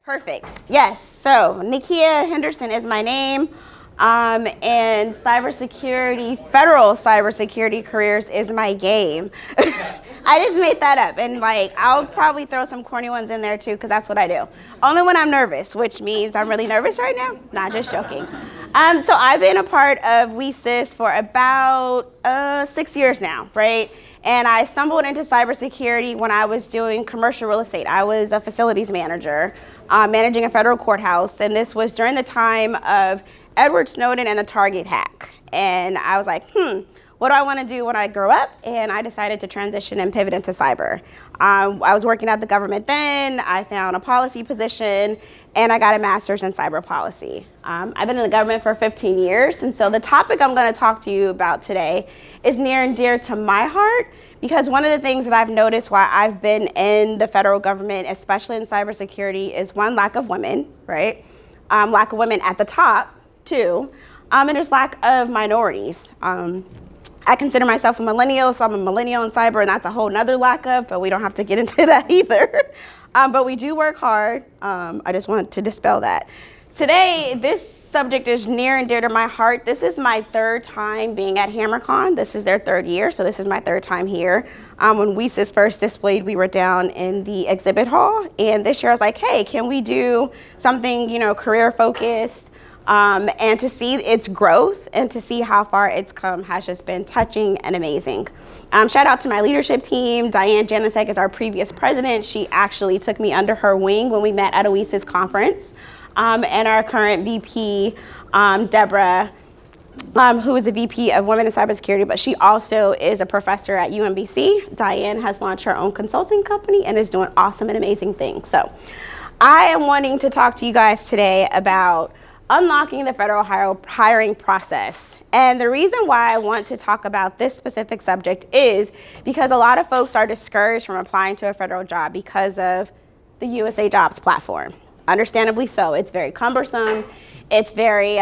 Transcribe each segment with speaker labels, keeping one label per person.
Speaker 1: Perfect. Yes. So Nikkia Henderson is my name. And cybersecurity, federal cybersecurity careers is my game. I just made that up. And I'll probably throw some corny ones in there too, because that's what I do. Only when I'm nervous, which means I'm really nervous right now. Not just joking. So I've been a part of WiCys for about 6 years now, right? And I stumbled into cybersecurity when I was doing commercial real estate. I was a facilities manager, managing a federal courthouse. And this was during the time of Edward Snowden and the Target hack. And I was like, what do I want to do when I grow up? And I decided to transition and pivot into cyber. I was working at the government then. I found a policy position, and I got a master's in cyber policy. I've been in the government for 15 years, and so the topic I'm going to talk to you about today is near and dear to my heart, because one of the things that I've noticed while I've been in the federal government, especially in cybersecurity, is one, lack of women, right? Lack of women at the top, too, and there's lack of minorities. I consider myself a millennial, so I'm a millennial in cyber, and that's a whole nother lack of, but we don't have to get into that either. But we do work hard. I just wanted to dispel that. Today, this subject is near and dear to my heart. This is my third time being at HammerCon. This is their third year, so this is my third time here. When WiCys first displayed, we were down in the exhibit hall, and this year I was like, hey, can we do something, career focused? And to see its growth and to see how far it's come has just been touching and amazing. Shout out to my leadership team. Diane Janicek is our previous president. She actually took me under her wing when we met at a WiCys conference. And our current VP, Deborah, who is the VP of Women in Cybersecurity, but she also is a professor at UMBC. Diane has launched her own consulting company and is doing awesome and amazing things. So I am wanting to talk to you guys today about unlocking the federal hiring process. And the reason why I want to talk about this specific subject is because a lot of folks are discouraged from applying to a federal job because of the USA Jobs platform. Understandably so. It's very cumbersome, it's very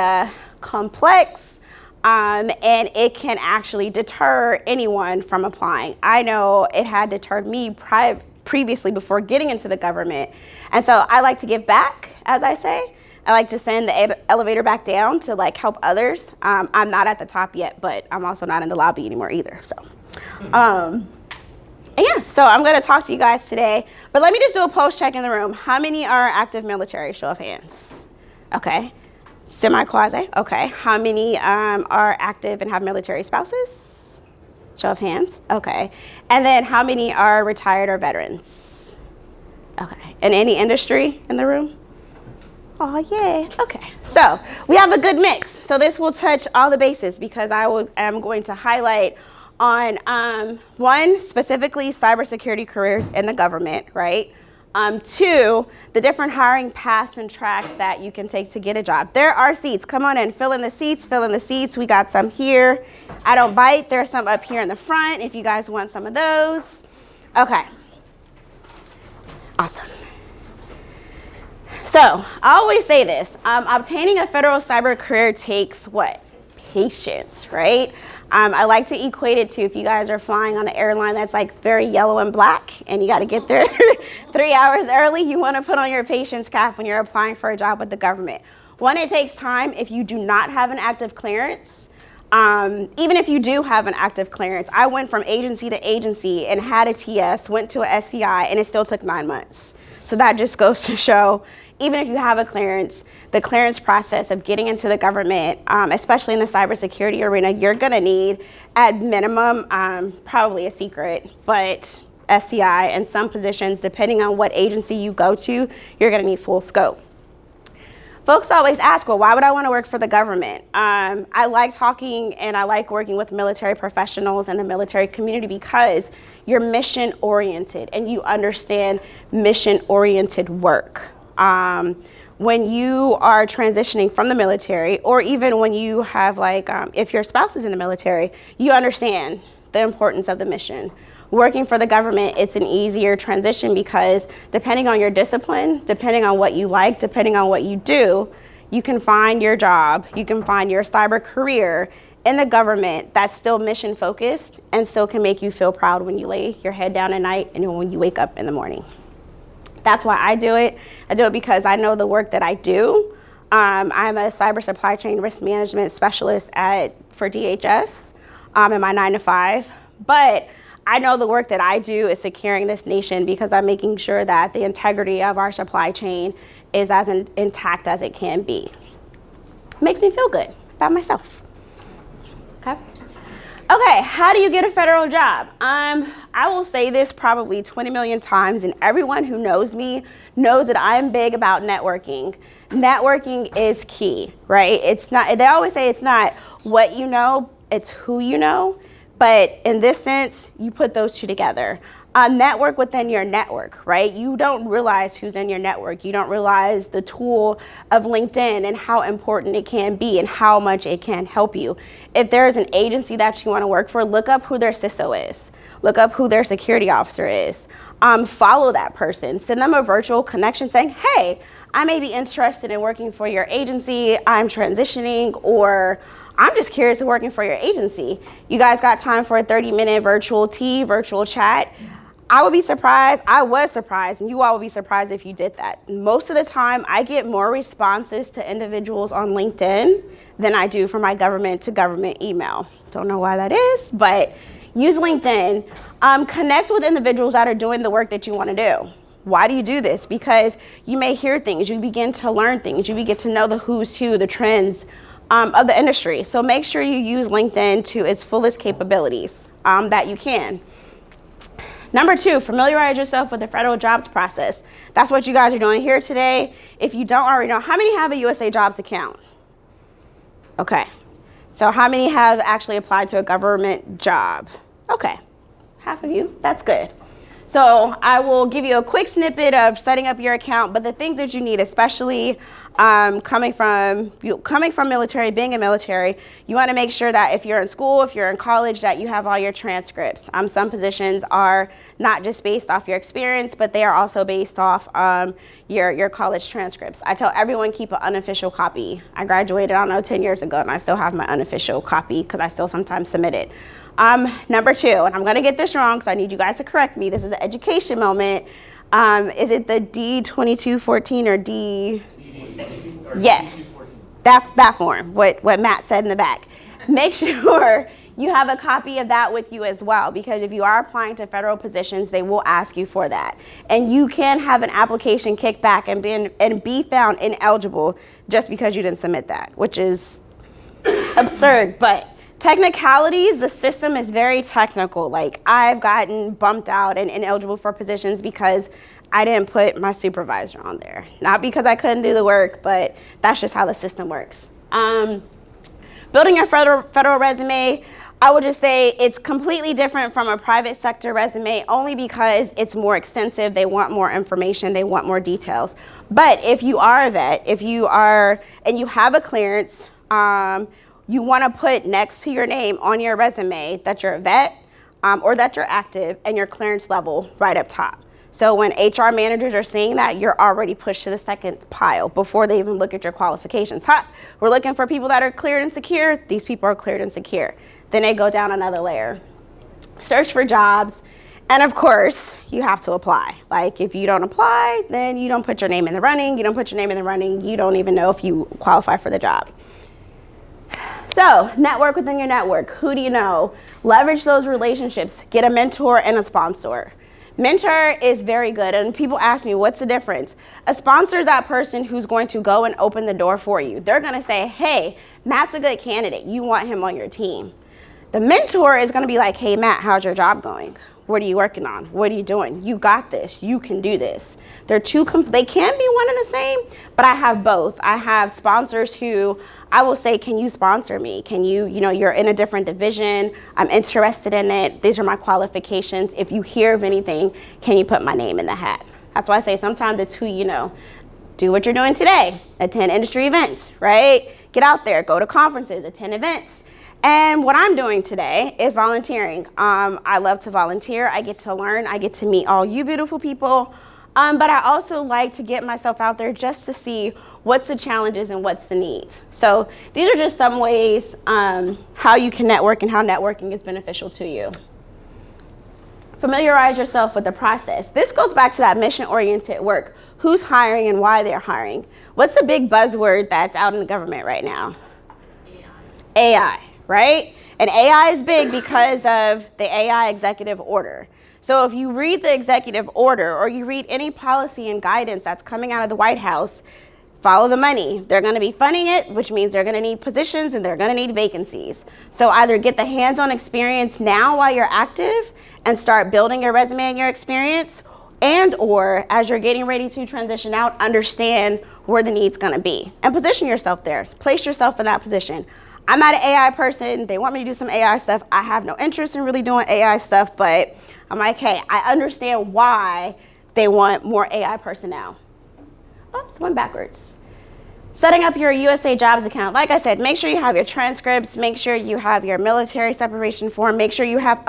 Speaker 1: complex, and it can actually deter anyone from applying. I know it had deterred me previously before getting into the government. And so I like to give back, as I say. I like to send the elevator back down to help others. I'm not at the top yet, but I'm also not in the lobby anymore either. So, so I'm going to talk to you guys today. But let me just do a pulse check in the room. How many are active military? Show of hands. Okay. Semi-quasi. Okay. How many are active and have military spouses? Show of hands. Okay. And then how many are retired or veterans? Okay. In any industry in the room? Oh, yeah. Okay. So we have a good mix. So this will touch all the bases because am going to highlight on one, specifically cybersecurity careers in the government, right? Two, the different hiring paths and tracks that you can take to get a job. There are seats. Come on in. Fill in the seats. Fill in the seats. We got some here. I don't bite. There's some up here in the front if you guys want some of those. Okay. Awesome. So I always say this, obtaining a federal cyber career takes what? Patience, right? I like to equate it to if you guys are flying on an airline that's very yellow and black and you got to get there 3 hours early, you want to put on your patience cap when you're applying for a job with the government. One, it takes time if you do not have an active clearance. Even if you do have an active clearance, I went from agency to agency and had a TS, went to a SCI, and it still took 9 months. So that just goes to show, even if you have a clearance, the clearance process of getting into the government, especially in the cybersecurity arena, you're going to need, at minimum, probably a secret, but SCI and some positions, depending on what agency you go to, you're going to need full scope. Folks always ask, well, why would I want to work for the government? I like talking and I like working with military professionals and the military community because you're mission oriented and you understand mission oriented work. When you are transitioning from the military, or even when you have if your spouse is in the military, you understand the importance of the mission. Working for the government, it's an easier transition because depending on your discipline, depending on what you like, depending on what you do, you can find your job, you can find your cyber career in the government that's still mission focused and still can make you feel proud when you lay your head down at night and when you wake up in the morning. That's why I do it. I do it because I know the work that I do. I'm a cyber supply chain risk management specialist for DHS in my 9 to 5. But I know the work that I do is securing this nation because I'm making sure that the integrity of our supply chain is as intact as it can be. Makes me feel good about myself. Okay, how do you get a federal job? I will say this probably 20 million times, and everyone who knows me knows that I'm big about networking. Networking is key, right? It's not, they always say it's not what you know, it's who you know. But in this sense, you put those two together. Network within your network, right? You don't realize who's in your network. You don't realize the tool of LinkedIn and how important it can be and how much it can help you. If there is an agency that you want to work for, look up who their CISO is. Look up who their security officer is. Follow that person. Send them a virtual connection saying, hey, I may be interested in working for your agency. I'm transitioning, or I'm just curious of working for your agency. You guys got time for a 30-minute virtual chat? I would be surprised, I was surprised, and you all would be surprised if you did that. Most of the time, I get more responses to individuals on LinkedIn than I do for my government to government email. Don't know why that is, but use LinkedIn. Connect with individuals that are doing the work that you want to do. Why do you do this? Because you may hear things, you begin to learn things, you begin to know the who's who, the trends of the industry. So make sure you use LinkedIn to its fullest capabilities that you can. Number 2, familiarize yourself with the federal jobs process. That's what you guys are doing here today. If you don't already know, how many have a USA Jobs account? Okay. So how many have actually applied to a government job? Okay. Half of you. That's good. So I will give you a quick snippet of setting up your account, but the things that you need, especially coming from military, being in military, you want to make sure that if you're in school, if you're in college, that you have all your transcripts. Some positions are not just based off your experience, but they are also based off your college transcripts. I tell everyone keep an unofficial copy. I graduated, 10 years ago, and I still have my unofficial copy because I still sometimes submit it. Number 2, and I'm going to get this wrong, so I need you guys to correct me. This is the education moment. Is it the D2214 or D? Yeah, that form, what Matt said in the back. Make sure you have a copy of that with you as well, because if you are applying to federal positions, they will ask you for that. And you can have an application kicked back and be found ineligible just because you didn't submit that, which is absurd. But technicalities, the system is very technical. Like, I've gotten bumped out and ineligible for positions because I didn't put my supervisor on there. Not because I couldn't do the work, but that's just how the system works. Building your federal resume, I would just say it's completely different from a private sector resume only because it's more extensive. They want more information. They want more details. But if you are a vet, if you are, and you have a clearance, you want to put next to your name on your resume that you're a vet or that you're active and your clearance level right up top. So when HR managers are seeing that, you're already pushed to the second pile before they even look at your qualifications. We're looking for people that are cleared and secure. These people are cleared and secure. Then they go down another layer. Search for jobs. And of course, you have to apply. Like, if you don't apply, then you don't put your name in the running. You don't put your name in the running. You don't even know if you qualify for the job. So, network within your network. Who do you know? Leverage those relationships. Get a mentor and a sponsor. Mentor is very good, and people ask me, what's the difference? A sponsor is that person who's going to go and open the door for you. They're going to say, hey, Matt's a good candidate. You want him on your team. The mentor is going to be like, hey, Matt, how's your job going? What are you working on? What are you doing? You got this. You can do this. They can be one and the same, but I have both. I have sponsors who I will say, can you sponsor me? Can you, you're in a different division. I'm interested in it. These are my qualifications. If you hear of anything, can you put my name in the hat? That's why I say sometimes it's who you know. Do what you're doing today. Attend industry events, right? Get out there, go to conferences, attend events. And what I'm doing today is volunteering. I love to volunteer. I get to learn. I get to meet all you beautiful people. But I also like to get myself out there just to see what's the challenges and what's the needs. So these are just some ways how you can network and how networking is beneficial to you. Familiarize yourself with the process. This goes back to that mission-oriented work. Who's hiring and why they're hiring? What's the big buzzword that's out in the government right now? AI, right? And AI is big because of the AI executive order. So if you read the executive order or you read any policy and guidance that's coming out of the White House, follow the money. They're going to be funding it, which means they're going to need positions and they're going to need vacancies. So either get the hands-on experience now while you're active and start building your resume and your experience, and or as you're getting ready to transition out, understand where the need's going to be and position yourself there. Place yourself in that position. I'm not an AI person. They want me to do some AI stuff. I have no interest in really doing AI stuff, but I'm like, hey, I understand why they want more AI personnel. Oops, went backwards. Setting up your USA Jobs account. Like I said, make sure you have your transcripts, make sure you have your military separation form, make sure you have,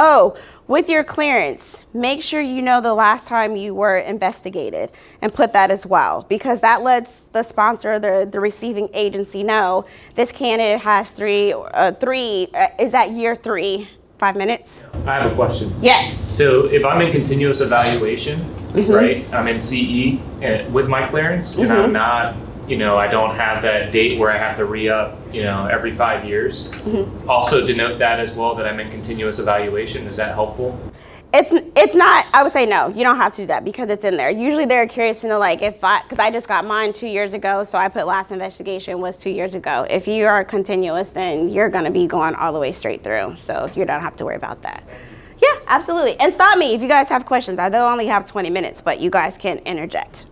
Speaker 1: with your clearance, make sure you know the last time you were investigated and put that as well, because that lets the sponsor, the receiving agency know this candidate has is at year 3, 5 minutes?
Speaker 2: I have a question.
Speaker 1: Yes.
Speaker 2: So if I'm in continuous evaluation, right, I'm in CE with my clearance, and I'm not, I don't have that date where I have to re-up, every 5 years. Also denote that as well, that I'm in continuous evaluation. Is that helpful?
Speaker 1: It's not, I would say no, you don't have to do that because it's in there. Usually they're curious to know, like, because I just got mine 2 years ago, so I put last investigation was 2 years ago. If you are continuous, then you're going to be going all the way straight through, so you don't have to worry about that. Yeah, absolutely. And stop me if you guys have questions. I do only have 20 minutes, but you guys can interject.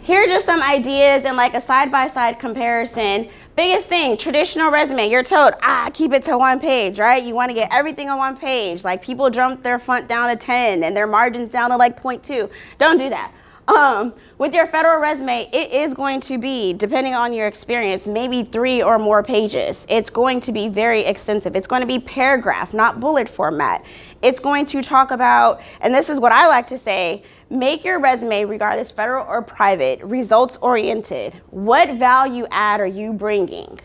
Speaker 1: Here are just some ideas and like a side-by-side comparison. Biggest thing, traditional resume, you're told, keep it to 1 page, right? You want to get everything on 1 page. Like people jump their font down to 10 and their margins down to like 0.2. Don't do that. With your federal resume, it is going to be, depending on your experience, maybe 3 or more pages. It's going to be very extensive. It's going to be paragraph, not bullet format. It's going to talk about, and this is what I like to say, make your resume, regardless federal or private, results oriented. What value add are you bringing?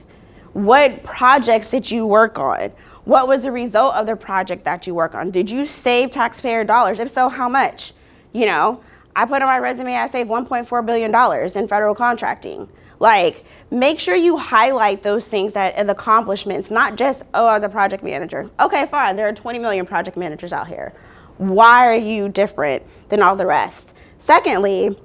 Speaker 1: What projects did you work on? What was the result of the project that you work on? Did you save taxpayer dollars? If so, how much? I put on my resume, I saved $1.4 billion in federal contracting. Like, make sure you highlight those things and accomplishments, not just, I was a project manager. Okay, fine, there are 20 million project managers out here. Why are you different than all the rest? Secondly,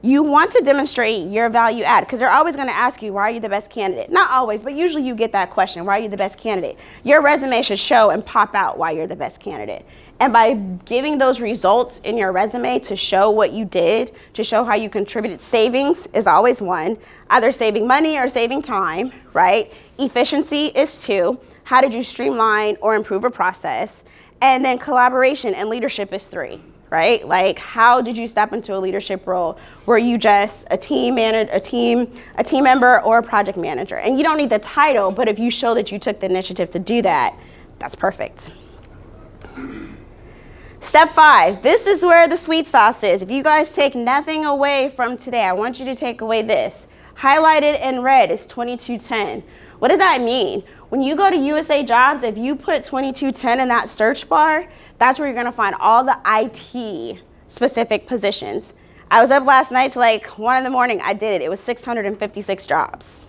Speaker 1: you want to demonstrate your value add, because they're always going to ask you, why are you the best candidate? Not always, but usually you get that question, why are you the best candidate? Your resume should show and pop out why you're the best candidate. And by giving those results in your resume to show what you did, to show how you contributed, savings is always one, either saving money or saving time, right? Efficiency is 2. How did you streamline or improve a process? And then collaboration and leadership is 3, right? Like, how did you step into a leadership role? Were you just a team member or a project manager? And you don't need the title, but if you show that you took the initiative to do that, that's perfect. Step 5, this is where the sweet sauce is. If you guys take nothing away from today, I want you to take away this. Highlighted in red is 2210. What does that mean? When you go to USA Jobs, if you put 2210 in that search bar, that's where you're gonna find all the IT specific positions. I was up last night to like 1 in the morning, I did it. It was 656 jobs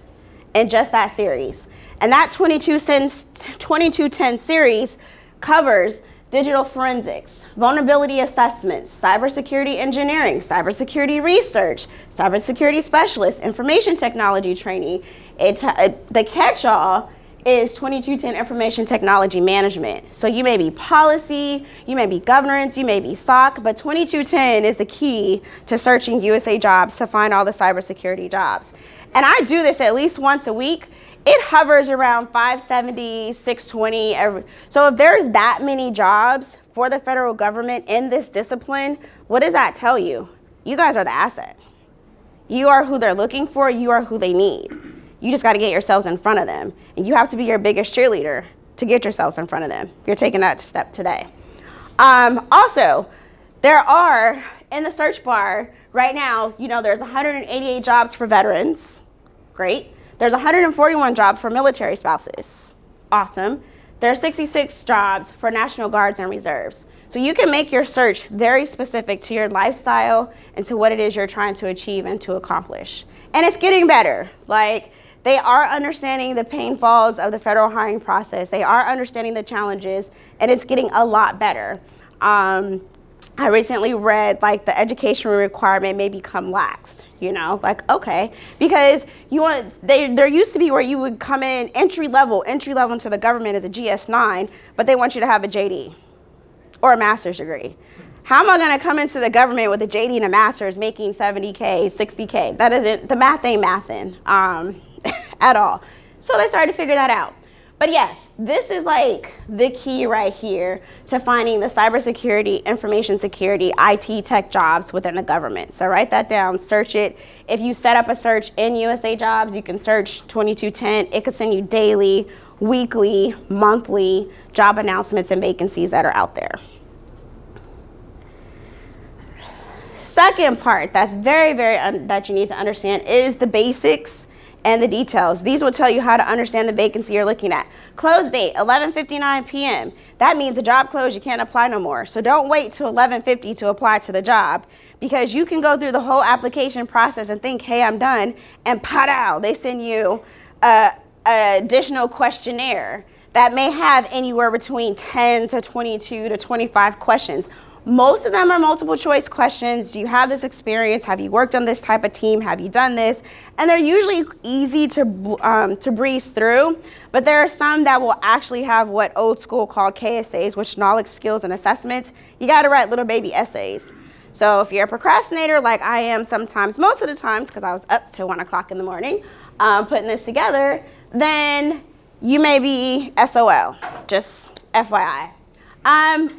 Speaker 1: in just that series. And that 2210 series covers digital forensics, vulnerability assessments, cybersecurity engineering, cybersecurity research, cybersecurity specialist, information technology training. The catch-all is 2210 information technology management. So you may be policy, you may be governance, you may be SOC, but 2210 is the key to searching USA Jobs to find all the cybersecurity jobs. And I do this at least once a week. It hovers around 570, 620. So if there's that many jobs for the federal government in this discipline, what does that tell you? You guys are the asset. You are who they're looking for. You are who they need. You just got to get yourselves in front of them. And you have to be your biggest cheerleader to get yourselves in front of them. You're taking that step today. Also, there are, in the search bar right now, there's 188 jobs for veterans. Great. There's 141 jobs for military spouses. Awesome. there are 66 jobs for National Guards and Reserves. So you can make your search very specific to your lifestyle and to what it is you're trying to achieve and to accomplish. And it's getting better. Like, they are understanding the painfalls of the federal hiring process. They are understanding the challenges, and it's getting a lot better. I recently read like the education requirement may become laxed, you know, like, okay, because there used to be where you would come in entry level into the government as a GS9, but they want you to have a JD or a master's degree. How am I going to come into the government with a JD and a master's making 70K, 60K? That isn't, the math ain't mathin'. At all. So they started to figure that out. But yes, this is like the key right here to finding the cybersecurity, information security, IT tech jobs within the government. So write that down, search it. If you set up a search in USA Jobs, you can search 2210. It could send you daily, weekly, monthly job announcements and vacancies that are out there. Second part that's that you need to understand is the basics and the details. These will tell you how to understand the vacancy you're looking at. Close date, 11:59 p.m. That means the job closed, you can't apply no more. So don't wait till 11:50 to apply to the job, because you can go through the whole application process and think, hey, I'm done, and pow, they send you an additional questionnaire that may have anywhere between 10 to 22 to 25 questions. Most of them are multiple choice questions. Do you have this experience? Have you worked on this type of team? Have you done this? And they're usually easy to breeze through, but there are some that will actually have what old school called KSAs, which knowledge, skills, and assessments. You got to write little baby essays. So if you're a procrastinator like I am sometimes, most of the times, because I was up till 1 o'clock in the morning putting this together, then you may be SOL, just FYI.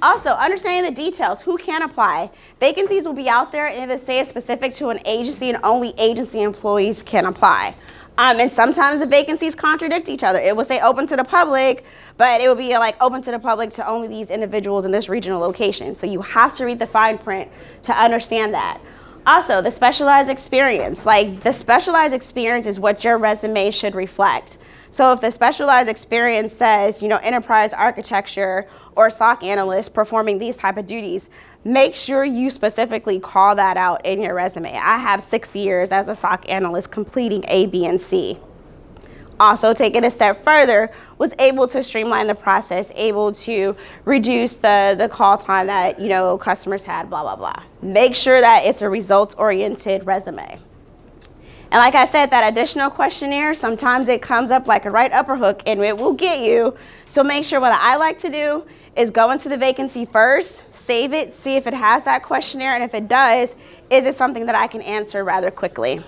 Speaker 1: Also, understanding the details, who can apply. Vacancies will be out there, and it'll say it's specific to an agency, and only agency employees can apply. And sometimes the vacancies contradict each other. It will say open to the public, but it will be like open to the public to only these individuals in this regional location. So you have to read the fine print to understand that. Also, the specialized experience. Like, the specialized experience is what your resume should reflect. So if the specialized experience says, you know, enterprise architecture or SOC analyst performing these type of duties, make sure you specifically call that out in your resume. I have 6 years as a SOC analyst completing A, B, and C. Also, taking a step further, was able to streamline the process, able to reduce the call time that, you know, customers had, blah, blah, blah. Make sure that it's a results-oriented resume. And like I said, that additional questionnaire, sometimes it comes up like a right upper hook and it will get you. So make sure, what I like to do is go into the vacancy first, save it, see if it has that questionnaire, and if it does, is it something that I can answer rather quickly?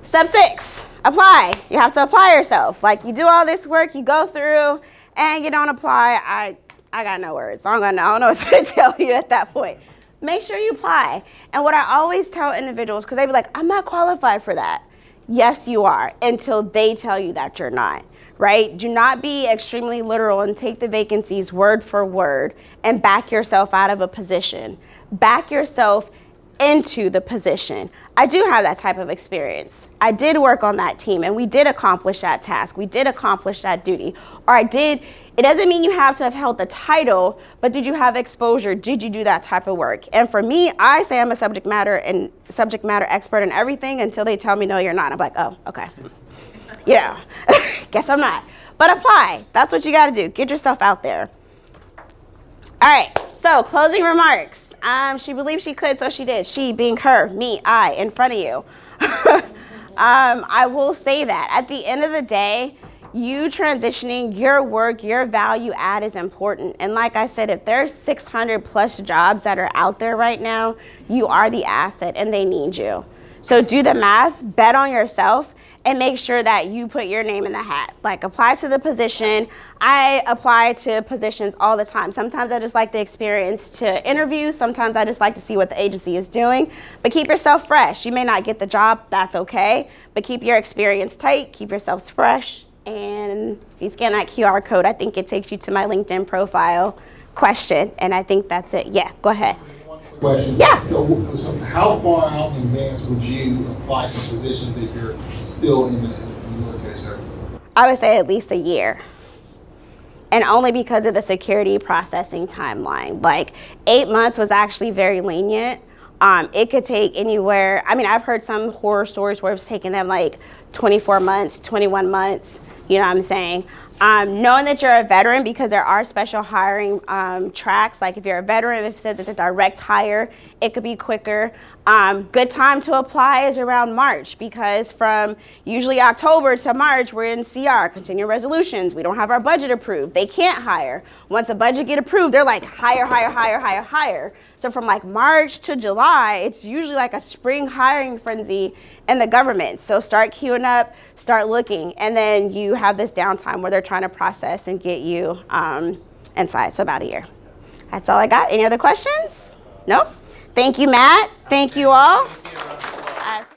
Speaker 1: Step 6, apply. You have to apply yourself. Like, you do all this work, you go through, and you don't apply. I got no words. I don't know what to tell you at that point. Make sure you apply. And what I always tell individuals, because they be like, I'm not qualified for that. Yes, you are, until they tell you that you're not, right? Do not be extremely literal and take the vacancies word for word and back yourself out of a position. Back yourself into the position. I do have that type of experience. I did work on that team and we did accomplish that task. We did accomplish that duty. Or it doesn't mean you have to have held the title, but did you have exposure? Did you do that type of work? And for me, I say I'm a subject matter expert in everything until they tell me, no, you're not. I'm like, oh, okay. Yeah, guess I'm not. But apply. That's what you got to do. Get yourself out there. All right, so closing remarks. She believed she could, so she did. She being her, me, I, in front of you. I will say that at the end of the day, you transitioning, your work, your value add is important. And like I said, if there's 600 plus jobs that are out there right now, you are the asset and they need you. So do the math, bet on yourself, and make sure that you put your name in the hat. Like, apply to the position. I apply to positions all the time. Sometimes I just like the experience to interview. Sometimes I just like to see what the agency is doing. But keep yourself fresh. You may not get the job, that's okay. But keep your experience tight, keep yourselves fresh. And if you scan that QR code, I think it takes you to my LinkedIn profile question. And I think that's it. Yeah, go ahead.
Speaker 3: Question.
Speaker 1: Yeah.
Speaker 3: So how far out in advance would you apply for positions if you're still in the military service?
Speaker 1: I would say at least a year. And only because of the security processing timeline. Like 8 months was actually very lenient. It could take anywhere, I mean, I've heard some horror stories where it's taken them like 24 months, 21 months, you know what I'm saying? Knowing that you're a veteran, because there are special hiring tracks, like if you're a veteran, if it says it's a direct hire, it could be quicker. Good time to apply is around March, because from usually October to March, we're in CR, continuing resolutions. We don't have our budget approved. They can't hire. Once a budget get approved, they're like hire, hire, hire, hire, hire. So from like March to July, it's usually like a spring hiring frenzy in the government. So start queuing up, start looking, and then you have this downtime where they're trying to process and get you inside. So about a year. That's all I got. Any other questions? Nope. Thank you, Matt. Thank you all.